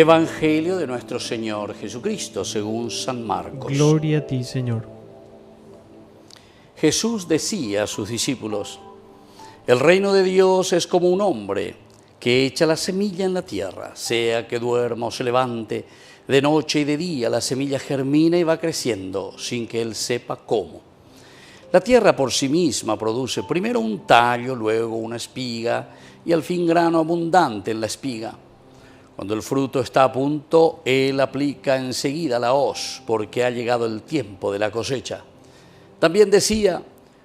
Evangelio de nuestro Señor Jesucristo, según San Marcos. Gloria a ti, Señor. Jesús decía a sus discípulos: el reino de Dios es como un hombre que echa la semilla en la tierra, sea que duerma o se levante, de noche y de día la semilla germina y va creciendo sin que él sepa cómo. La tierra por sí misma produce primero un tallo, luego una espiga y al fin grano abundante en la espiga. Cuando el fruto está a punto, él aplica enseguida la hoz, porque ha llegado el tiempo de la cosecha. También decía: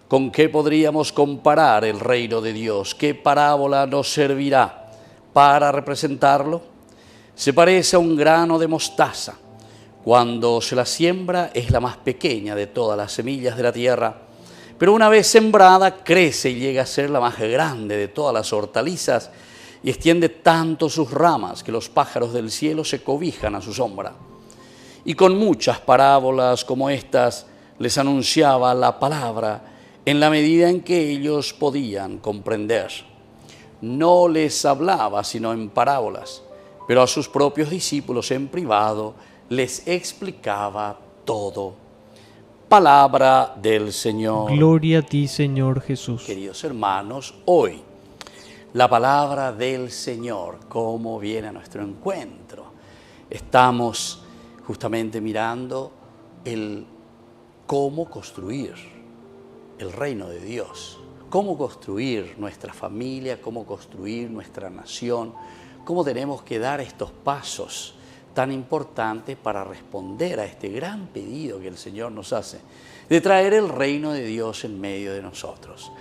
¿con qué podríamos comparar el reino de Dios? ¿Qué parábola nos servirá para representarlo? Se parece a un grano de mostaza. Cuando se la siembra es la más pequeña de todas las semillas de la tierra, pero una vez sembrada crece y llega a ser la más grande de todas las hortalizas y extiende tanto sus ramas que los pájaros del cielo se cobijan a su sombra. Y con muchas parábolas como estas les anunciaba la palabra en la medida en que ellos podían comprender. No les hablaba sino en parábolas, pero a sus propios discípulos en privado les explicaba todo. Palabra del Señor. Gloria a ti, Señor Jesús. Queridos hermanos, hoy la palabra del Señor, cómo viene a nuestro encuentro. Estamos justamente mirando el cómo construir el reino de Dios, cómo construir nuestra familia, cómo construir nuestra nación, cómo tenemos que dar estos pasos tan importantes para responder a este gran pedido que el Señor nos hace, de traer el reino de Dios en medio de nosotros.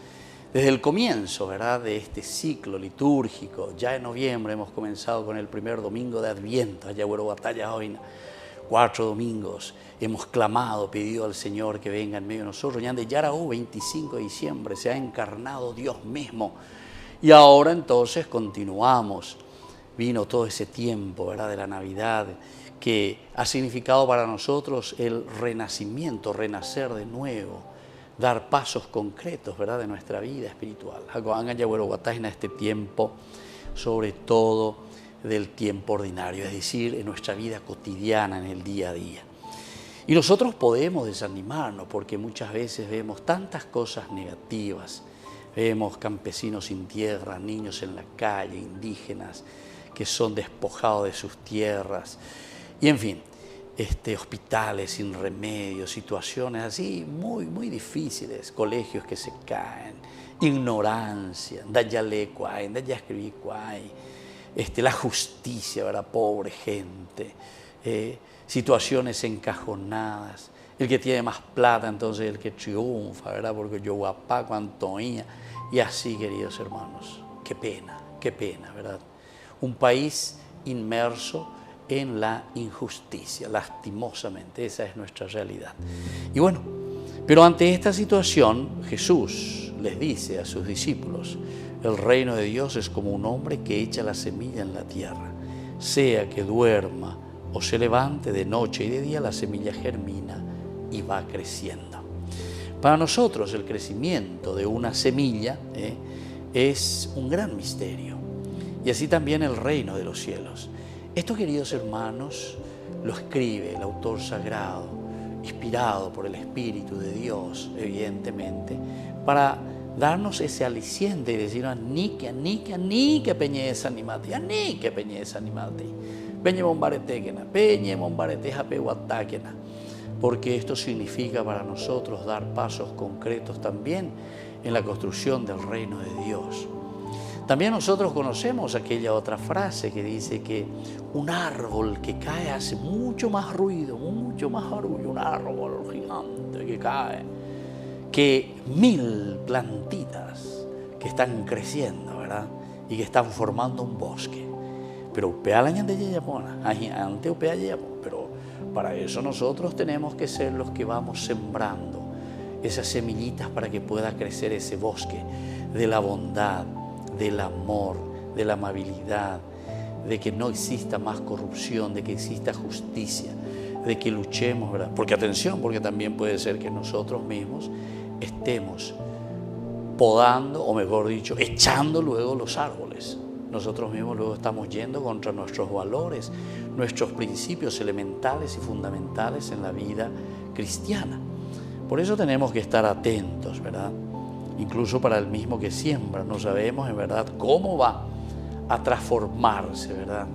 Desde el comienzo, ¿verdad?, de este ciclo litúrgico, ya en noviembre hemos comenzado con el primer domingo de Adviento, allá hubo batalla hoy, 4 domingos, hemos clamado, pedido al Señor que venga en medio de nosotros, ya de Yarahú, 25 de diciembre, se ha encarnado Dios mismo, y ahora entonces continuamos. Vino todo ese tiempo, ¿verdad?, de la Navidad, que ha significado para nosotros el renacimiento, renacer de nuevo, dar pasos concretos, ¿verdad?, de nuestra vida espiritual. En este tiempo, sobre todo del tiempo ordinario, es decir, en nuestra vida cotidiana, en el día a día. Y nosotros podemos desanimarnos porque muchas veces vemos tantas cosas negativas. Vemos campesinos sin tierra, niños en la calle, indígenas que son despojados de sus tierras, y en fin, hospitales sin remedio, situaciones así muy, muy difíciles, colegios que se caen, ignorancia, la justicia, ¿verdad?, pobre gente, situaciones encajonadas, el que tiene más plata entonces el que triunfa, ¿verdad?, porque yo guapá, cuanto mía, y así, queridos hermanos, qué pena, ¿verdad? Un país inmerso en la injusticia, lastimosamente, esa es nuestra realidad. Y bueno, pero ante esta situación, Jesús les dice a sus discípulos: el reino de Dios es como un hombre que echa la semilla en la tierra, sea que duerma o se levante, de noche y de día la semilla germina y va creciendo. Para nosotros el crecimiento de una semilla es un gran misterio. Y así también el reino de los cielos. Esto, queridos hermanos, lo escribe el autor sagrado, inspirado por el Espíritu de Dios, evidentemente, para darnos ese aliciente y decir: ni que peñeza animate, peñe bombaretequena, peñe bombareteja pehuatáquena, porque esto significa para nosotros dar pasos concretos también en la construcción del reino de Dios. También nosotros conocemos aquella otra frase que dice que un árbol que cae hace mucho más ruido, un árbol gigante que cae, que 1000 plantitas que están creciendo, ¿verdad?, y que están formando un bosque. Pero pero para eso nosotros tenemos que ser los que vamos sembrando esas semillitas para que pueda crecer ese bosque de la bondad, del amor, de la amabilidad, de que no exista más corrupción, de que exista justicia, de que luchemos, ¿verdad? Porque atención, porque también puede ser que nosotros mismos estemos podando, o mejor dicho, echando luego los árboles, nosotros mismos luego estamos yendo contra nuestros valores, nuestros principios elementales y fundamentales en la vida cristiana. Por eso tenemos que estar atentos, ¿verdad? Incluso para el mismo que siembra, no sabemos en verdad cómo va a transformarse, ¿verdad?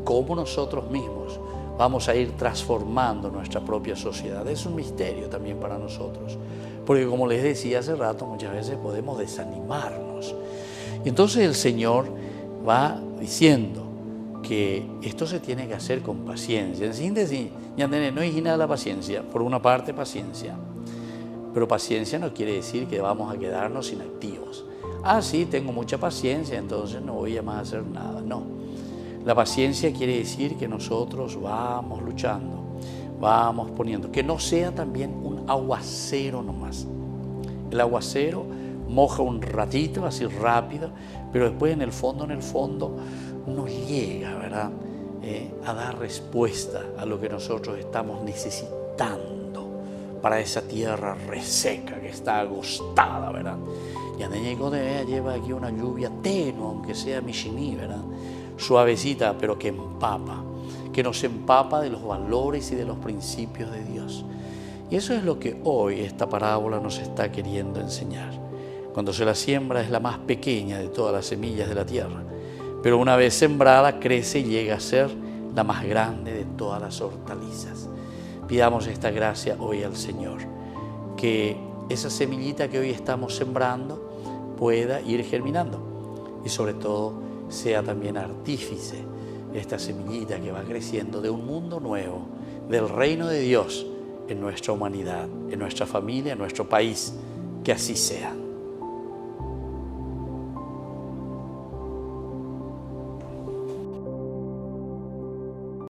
Cómo nosotros mismos vamos a ir transformando nuestra propia sociedad. Es un misterio también para nosotros, porque como les decía hace rato, muchas veces podemos desanimarnos. Y entonces el Señor va diciendo que esto se tiene que hacer con paciencia. En síntesis, no hay nada la paciencia. Por una parte, paciencia. Pero paciencia no quiere decir que vamos a quedarnos inactivos. Ah, sí, tengo mucha paciencia, entonces no voy a más hacer nada. No. La paciencia quiere decir que nosotros vamos luchando, vamos poniendo. Que no sea también un aguacero nomás. El aguacero moja un ratito, así rápido, pero después en el fondo no llega, ¿verdad? A dar respuesta a lo que nosotros estamos necesitando para esa tierra reseca que está agostada, ¿verdad? Y a lleva aquí una lluvia tenue, aunque sea michimí, ¿verdad? Suavecita, pero que empapa, que nos empapa de los valores y de los principios de Dios. Y eso es lo que hoy esta parábola nos está queriendo enseñar. Cuando se la siembra es la más pequeña de todas las semillas de la tierra, pero una vez sembrada crece y llega a ser la más grande de todas las hortalizas. Pidamos esta gracia hoy al Señor, que esa semillita que hoy estamos sembrando pueda ir germinando y sobre todo sea también artífice esta semillita que va creciendo de un mundo nuevo, del reino de Dios en nuestra humanidad, en nuestra familia, en nuestro país. Que así sea.